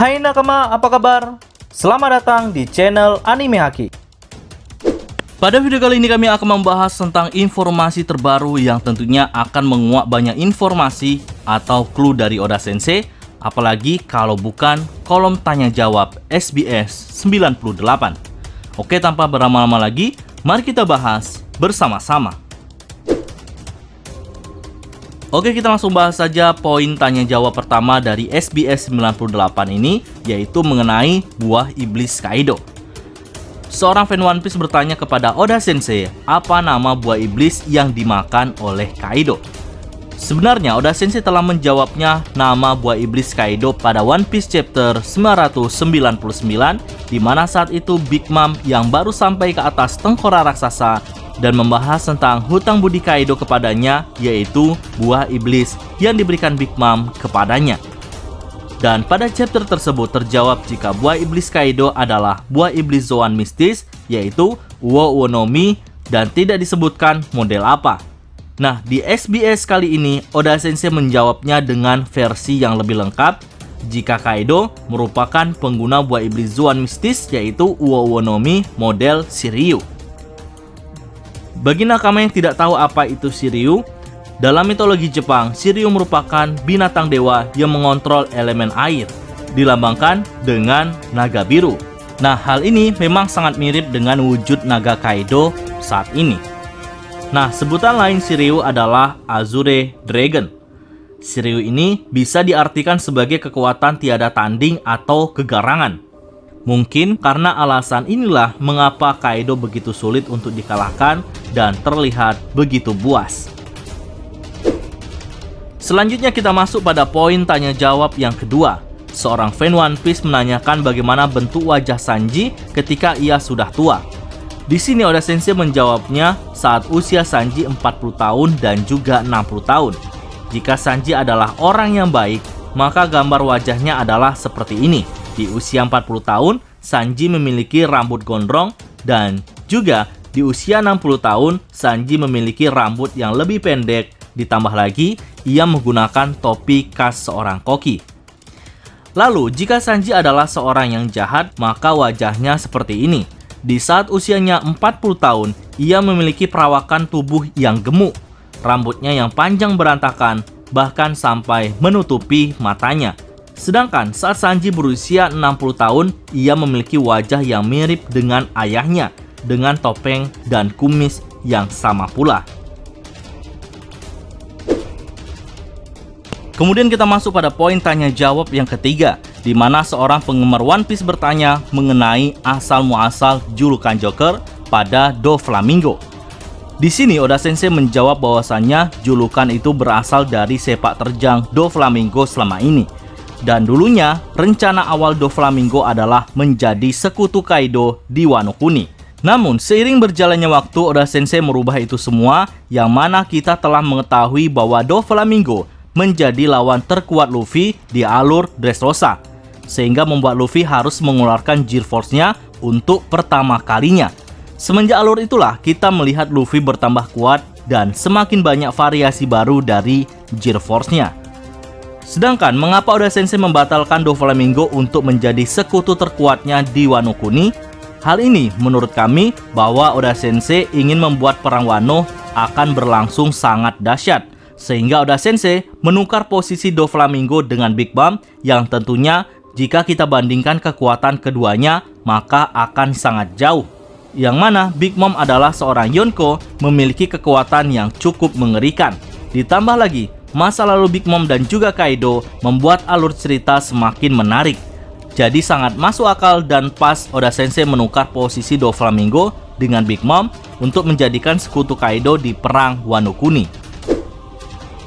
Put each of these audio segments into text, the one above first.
Hai nakama, apa kabar? Selamat datang di channel Anime Haki. Pada video kali ini kami akan membahas tentang informasi terbaru yang tentunya akan menguak banyak informasi atau clue dari Oda Sensei, apalagi kalau bukan kolom tanya jawab SBS 98. Oke, tanpa berlama-lama lagi, mari kita bahas bersama-sama. Oke, kita langsung bahas saja poin tanya jawab pertama dari SBS 98 ini, yaitu mengenai buah iblis Kaido. Seorang fan One Piece bertanya kepada Oda Sensei, apa nama buah iblis yang dimakan oleh Kaido? Sebenarnya Oda Sensei telah menjawabnya nama buah iblis Kaido pada One Piece chapter 999, di mana saat itu Big Mom yang baru sampai ke atas tengkorak raksasa dan membahas tentang hutang budi Kaido kepadanya, yaitu buah iblis yang diberikan Big Mom kepadanya. Dan pada chapter tersebut terjawab jika buah iblis Kaido adalah buah iblis Zoan mistis, yaitu Uo Uo no Mi, dan tidak disebutkan model apa. Nah, di SBS kali ini Oda Sensei menjawabnya dengan versi yang lebih lengkap jika Kaido merupakan pengguna buah iblis Zoan mistis, yaitu Uo Uo no Mi model Shiryu. Bagi nakama yang tidak tahu apa itu Shiryu, dalam mitologi Jepang, Shiryu merupakan binatang dewa yang mengontrol elemen air, dilambangkan dengan naga biru. Nah, hal ini memang sangat mirip dengan wujud naga Kaido saat ini. Nah, sebutan lain Shiryu adalah Azure Dragon. Shiryu ini bisa diartikan sebagai kekuatan tiada tanding atau kegarangan. Mungkin karena alasan inilah mengapa Kaido begitu sulit untuk dikalahkan dan terlihat begitu buas. Selanjutnya kita masuk pada poin tanya jawab yang kedua. Seorang fan One Piece menanyakan bagaimana bentuk wajah Sanji ketika ia sudah tua. Di sini Oda Sensei menjawabnya saat usia Sanji 40 tahun dan juga 60 tahun. Jika Sanji adalah orang yang baik, maka gambar wajahnya adalah seperti ini. Di usia 40 tahun, Sanji memiliki rambut gondrong, dan juga di usia 60 tahun, Sanji memiliki rambut yang lebih pendek, ditambah lagi ia menggunakan topi khas seorang koki. Lalu, jika Sanji adalah seorang yang jahat, maka wajahnya seperti ini. Di saat usianya 40 tahun, ia memiliki perawakan tubuh yang gemuk, rambutnya yang panjang berantakan, bahkan sampai menutupi matanya. Sedangkan saat Sanji berusia 60 tahun, ia memiliki wajah yang mirip dengan ayahnya, dengan topeng dan kumis yang sama pula. Kemudian kita masuk pada poin tanya jawab yang ketiga, di mana seorang penggemar One Piece bertanya mengenai asal-muasal julukan Joker pada Doflamingo. Di sini Oda Sensei menjawab bahwasannya julukan itu berasal dari sepak terjang Doflamingo selama ini. Dan dulunya, rencana awal Doflamingo adalah menjadi sekutu Kaido di Wano Kuni. Namun, seiring berjalannya waktu, Oda Sensei merubah itu semua, yang mana kita telah mengetahui bahwa Doflamingo menjadi lawan terkuat Luffy di alur Dressrosa, sehingga membuat Luffy harus mengeluarkan Gear Force-nya untuk pertama kalinya. Semenjak alur itulah, kita melihat Luffy bertambah kuat dan semakin banyak variasi baru dari Gear Force-nya. Sedangkan, mengapa Oda Sensei membatalkan Doflamingo untuk menjadi sekutu terkuatnya di Wano Kuni? Hal ini menurut kami bahwa Oda Sensei ingin membuat perang Wano akan berlangsung sangat dahsyat, sehingga Oda Sensei menukar posisi Doflamingo dengan Big Mom yang tentunya jika kita bandingkan kekuatan keduanya maka akan sangat jauh. Yang mana Big Mom adalah seorang Yonko memiliki kekuatan yang cukup mengerikan. Ditambah lagi, masa lalu Big Mom dan juga Kaido membuat alur cerita semakin menarik. Jadi sangat masuk akal dan pas Oda Sensei menukar posisi Doflamingo dengan Big Mom untuk menjadikan sekutu Kaido di perang Wano Kuni.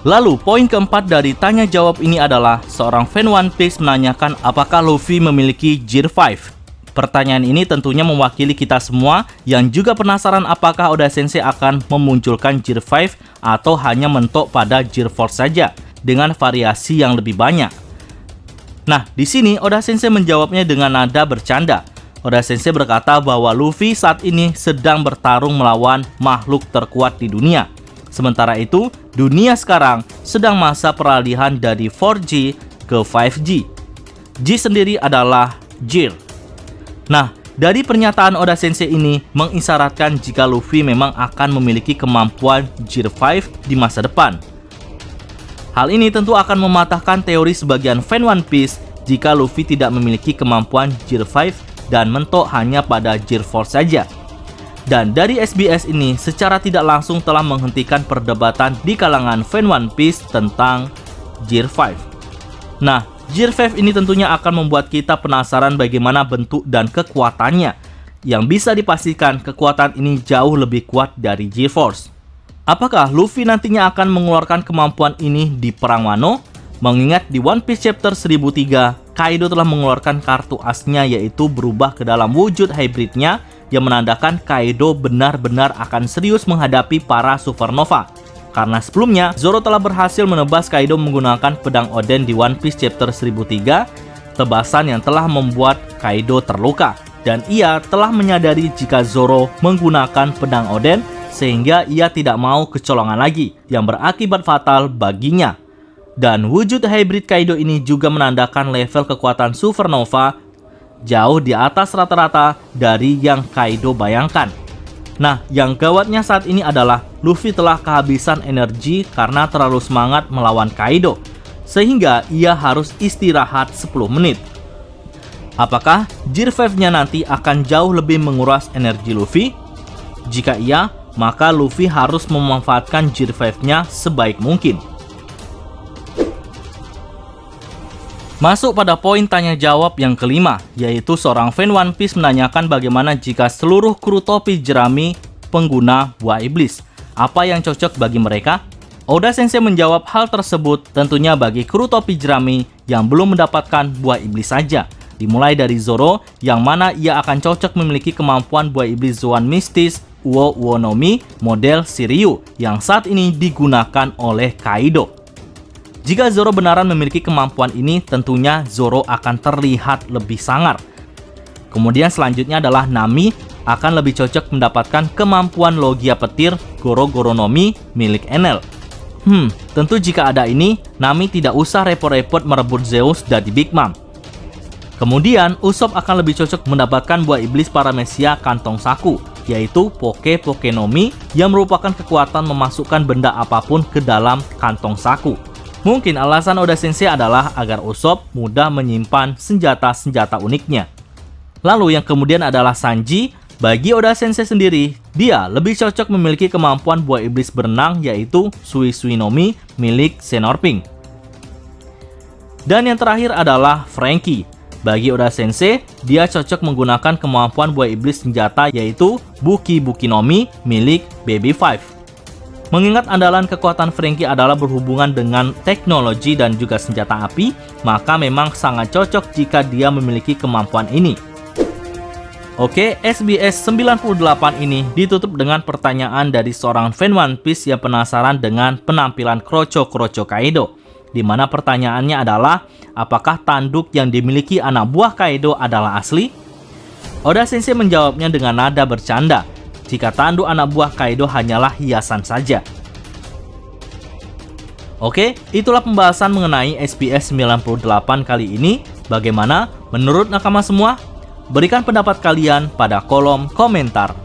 Lalu poin keempat dari tanya jawab ini adalah seorang fan One Piece menanyakan apakah Luffy memiliki Gear 5. Pertanyaan ini tentunya mewakili kita semua yang juga penasaran apakah Oda Sensei akan memunculkan Gear 5 atau hanya mentok pada Gear Force saja dengan variasi yang lebih banyak. Nah, di sini Oda Sensei menjawabnya dengan nada bercanda. Oda Sensei berkata bahwa Luffy saat ini sedang bertarung melawan makhluk terkuat di dunia. Sementara itu, dunia sekarang sedang masa peralihan dari 4G ke 5G. G sendiri adalah Gear. Nah, dari pernyataan Oda Sensei ini mengisyaratkan jika Luffy memang akan memiliki kemampuan Gear 5 di masa depan. Hal ini tentu akan mematahkan teori sebagian fan One Piece jika Luffy tidak memiliki kemampuan Gear 5 dan mentok hanya pada Gear 4 saja. Dan dari SBS ini secara tidak langsung telah menghentikan perdebatan di kalangan fan One Piece tentang Gear 5. Nah, Gear 5 ini tentunya akan membuat kita penasaran bagaimana bentuk dan kekuatannya. Yang bisa dipastikan kekuatan ini jauh lebih kuat dari Gear Force. Apakah Luffy nantinya akan mengeluarkan kemampuan ini di Perang Wano? Mengingat di One Piece Chapter 1003, Kaido telah mengeluarkan kartu asnya yaitu berubah ke dalam wujud hybridnya yang menandakan Kaido benar-benar akan serius menghadapi para supernova. Karena sebelumnya, Zoro telah berhasil menebas Kaido menggunakan pedang Oden di One Piece Chapter 1003, tebasan yang telah membuat Kaido terluka. Dan ia telah menyadari jika Zoro menggunakan pedang Oden, sehingga ia tidak mau kecolongan lagi, yang berakibat fatal baginya. Dan wujud hybrid Kaido ini juga menandakan level kekuatan supernova jauh di atas rata-rata dari yang Kaido bayangkan. Nah, yang gawatnya saat ini adalah Luffy telah kehabisan energi karena terlalu semangat melawan Kaido, sehingga ia harus istirahat 10 menit. Apakah Gear 5-nya nanti akan jauh lebih menguras energi Luffy? Jika iya, maka Luffy harus memanfaatkan Gear 5-nya sebaik mungkin. Masuk pada poin tanya jawab yang kelima, yaitu seorang fan One Piece menanyakan bagaimana jika seluruh kru topi jerami pengguna buah iblis. Apa yang cocok bagi mereka? Oda Sensei menjawab hal tersebut tentunya bagi kru topi jerami yang belum mendapatkan buah iblis saja. Dimulai dari Zoro, yang mana ia akan cocok memiliki kemampuan buah iblis Zoan Mistis Uo Uonomi model Shiryu yang saat ini digunakan oleh Kaido. Jika Zoro benaran memiliki kemampuan ini, tentunya Zoro akan terlihat lebih sangar. Kemudian selanjutnya adalah Nami akan lebih cocok mendapatkan kemampuan Logia Petir Goro-Goronomi milik Enel. Tentu jika ada ini, Nami tidak usah repot-repot merebut Zeus dari Big Mom. Kemudian Usopp akan lebih cocok mendapatkan buah iblis Paramecia Kantong Saku, yaitu Pokenomi yang merupakan kekuatan memasukkan benda apapun ke dalam kantong saku. Mungkin alasan Oda Sensei adalah agar Usopp mudah menyimpan senjata-senjata uniknya. Lalu yang kemudian adalah Sanji. Bagi Oda Sensei sendiri, dia lebih cocok memiliki kemampuan buah iblis berenang yaitu Sui-Sui-Nomi milik Zenorping. Dan yang terakhir adalah Franky. Bagi Oda Sensei, dia cocok menggunakan kemampuan buah iblis senjata yaitu Buki-Buki-Nomi milik Baby Five. Mengingat andalan kekuatan Franky adalah berhubungan dengan teknologi dan juga senjata api, maka memang sangat cocok jika dia memiliki kemampuan ini. Oke, SBS 98 ini ditutup dengan pertanyaan dari seorang fan One Piece yang penasaran dengan penampilan Kroco-Kroco Kaido, di mana pertanyaannya adalah, apakah tanduk yang dimiliki anak buah Kaido adalah asli? Oda Sensei menjawabnya dengan nada bercanda, jika tanduk anak buah Kaido hanyalah hiasan saja. Oke, itulah pembahasan mengenai SBS 98 kali ini. Bagaimana menurut nakama semua? Berikan pendapat kalian pada kolom komentar.